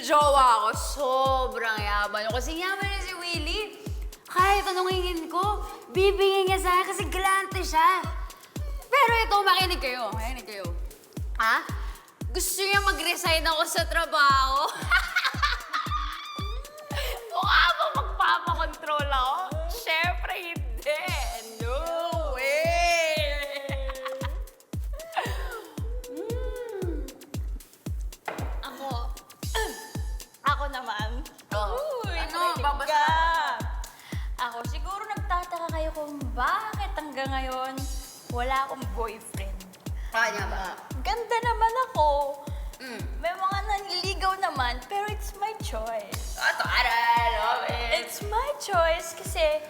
jowa ko, sobrang yaman. Kasi yaman na si Willie. Kahit anong hingin ko, bibigyan niya sa akin kasi galante siya. Pero ito, makinig kayo. Ha? Gusto niya mag-resign ako sa trabaho. Mukha ba magpapakontrol ako? Siyempre hindi. No way! Ako naman. Uy, Ano? nakinig Babasa ka. ka. Ako, siguro nagtataka kayo kung bakit hanggang ngayon wala akong boyfriend. Kanya ba? Ganda naman ako. Mm. May mga nanliligaw naman, pero it's my choice. Taray, love it. It's my choice kasi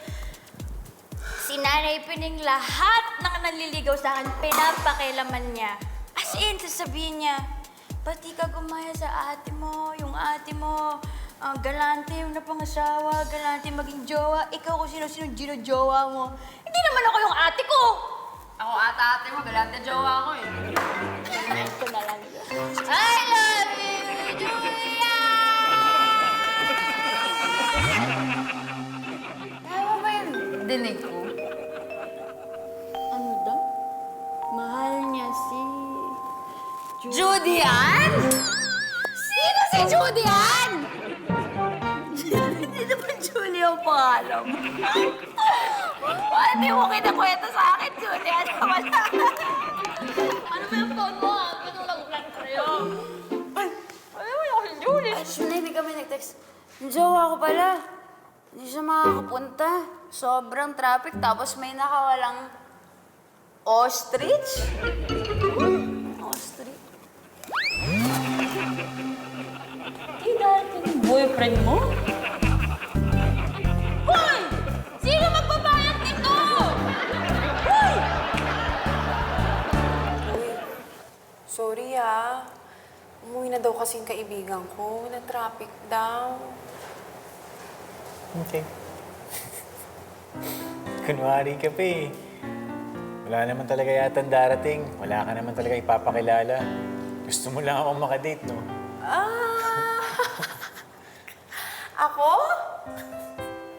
si Nanay Pining lahat ng nanliligaw sa akin, pinapakilaman niya. As in, sasabihin niya, ba't di ka gumaya sa ate mo? Yung ate mo, galante yung napangasawa, galante maging jowa. Ikaw kung sino-sino gino-jowa mo. Hindi naman ako yung ate ko! Ako ate mo, galante jowa ko eh. Ito na lang yun. I love you, Julia! Tama ba yung dinig ko? Ano daw? Mahal niya si... Judy Ann? Sino si Judy Ann? Hindi naman Julia ang pangalan mo. Hindi mo kinakwento sa akin, Judy Ann. Wala. Ano ba yung phone mo? Ano nag-plan sa'yo? Ay, wala ko si Julie. Ay, Judy, hindi kami nag-text. Yung jowa ko pala. Hindi siya makakapunta. Sobrang traffic, tapos may nakawalang ostrich. Ostrich? Hindi dati yung boyfriend mo? Hoy! Sino magbabayad nito? Hoy! Uy, sorry ah. Umuwi na daw kasing kaibigan ko. Na-traffic daw. Okay. Kunwari ka pa eh. Wala naman talaga yata darating. Wala ka naman talaga ipapakilala. Gusto mo lang akong makadate, no? Ah! Ako?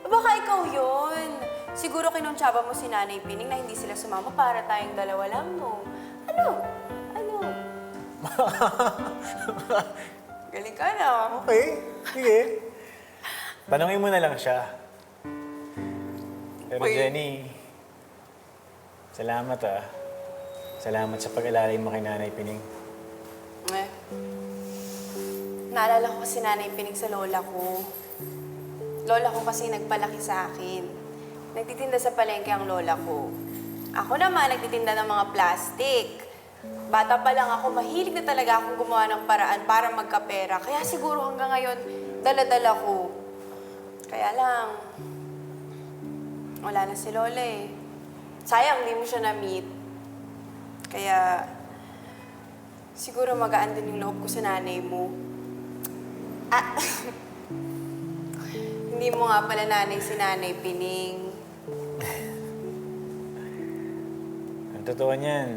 Baka ikaw yun. Siguro kinontsaba mo si Nanay Pining na hindi sila sumama para tayong dalawa lang, no? Ano? Ano? Galing ka na. Okay, sige. Tanungin mo na lang siya. Pero Uy. Jenny, salamat ah. Salamat sa pag-alalay mo kay Nanay Pining. Eh. Naalala ko si Nanay Pining sa lola ko. Lola ko kasi nagpalaki sa akin. Nagtitinda sa palengke ang lola ko. Ako naman, nagtitinda ng mga plastic. Bata pa lang ako, mahilig na talaga akong gumawa ng paraan para magkapera. Kaya siguro hanggang ngayon, dala-dala ko. Kaya lang, wala na si Lola eh. Sayang, hindi mo siya na-meet. Kaya, siguro magaan din yung loob ko sa nanay mo. Ah, hindi mo nga pala nanay si Nanay Pining. Ang totoo niyan,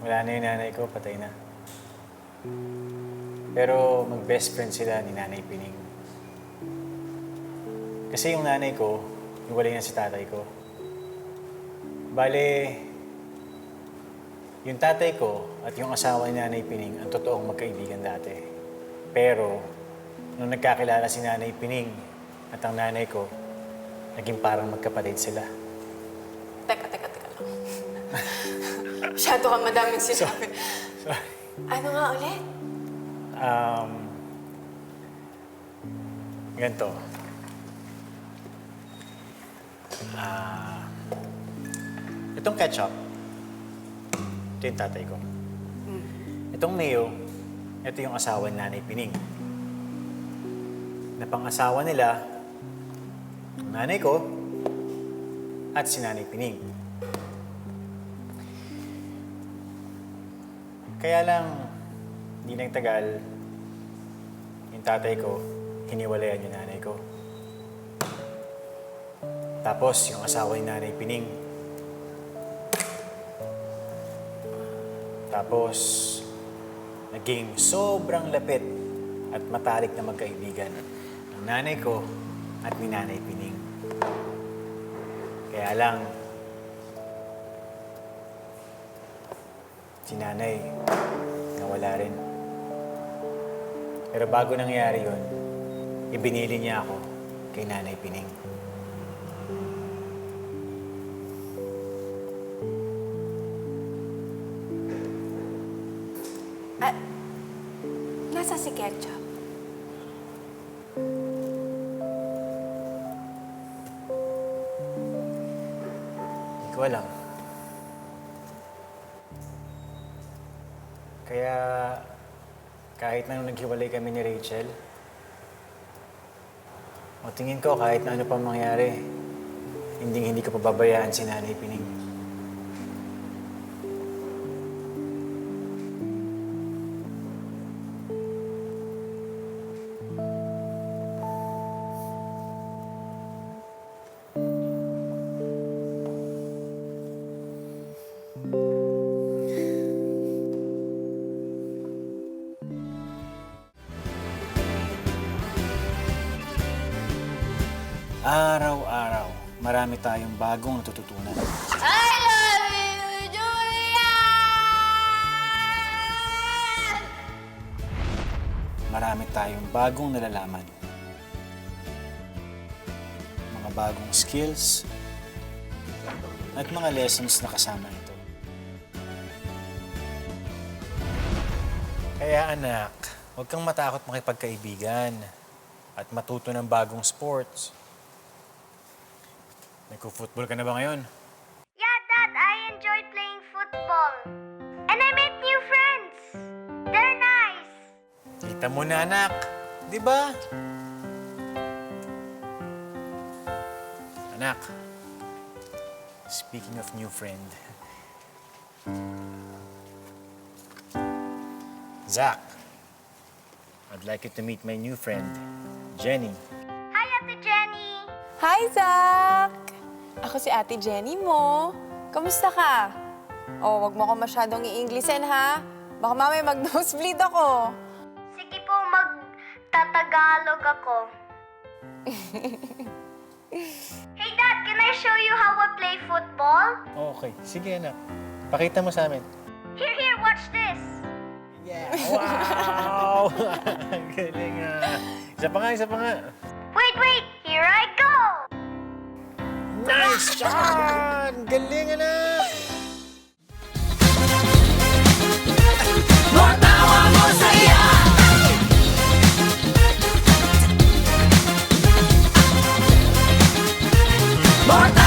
wala na yung nanay ko, patay na. Pero mag-best friend sila ni Nanay Pining. Kasi yung nanay ko, iwalay na si tatay ko. Bale, yung tatay ko at yung asawa ni Nanay Pining ang totoong magkaibigan dati. Pero, nung nagkakilala si Nanay Pining at ang nanay ko, naging parang magkapatid sila. Teka lang. Masyado ka madaming sinabi. Sorry. Ano nga ulit? Ganito. Itong ketchup, ito yung tatay ko. Itong mayo, ito yung asawa ni Nanay Pining. Na pang-asawa nila, ang nanay ko at si Nanay Pining. Kaya lang, hindi nagtagal, yung tatay ko, hiniwalayan yung nanay ko. Tapos, yung asawa ni Nanay Pining. Tapos, naging sobrang lapit at matalik na magkaibigan ng nanay ko at ni Nanay Pining. Kaya lang, si nanay nawala rin. Pero bago nangyari yun, ibinili niya ako kay Nanay Pining. Nasa si Ketchup? Hindi ko alam. Kaya kahit na nung naghiwalay kami ni Rachel, o tingin ko kahit na ano pa mangyari, hindi ko pababayaan si Nanay Pining. Araw-araw, marami tayong bagong natututunan. I love you, Julian! Marami tayong bagong nalalaman. Mga bagong skills at mga lessons na kasama ito. Kaya anak, huwag kang matakot makipagkaibigan at matuto ng bagong sports. Nagko-football ka na ba ngayon? Yeah, Dad, I enjoyed playing football. And I met new friends. They're nice. Kita mo na, anak. Di ba? Anak, speaking of new friend, Zach, I'd like you to meet my new friend, Jenny. Hi, Ate Jenny. Hi, Zach! Ako si Ate Jenny mo. Kamusta ka? Oh, wag mo ko masyadong i-Englishin, ha? Baka mamaya mag-nosebleed ako. Sige po, magtatagalog ako. Hey, Dad, can I show you how I play football? Okay, sige anak. Pakita mo sa amin. Here, watch this. Yeah! Wow! Galing ah. Isa pa nga. Wait, here I go. Nice shot! Galing anak! Matawa mo saya. Matawa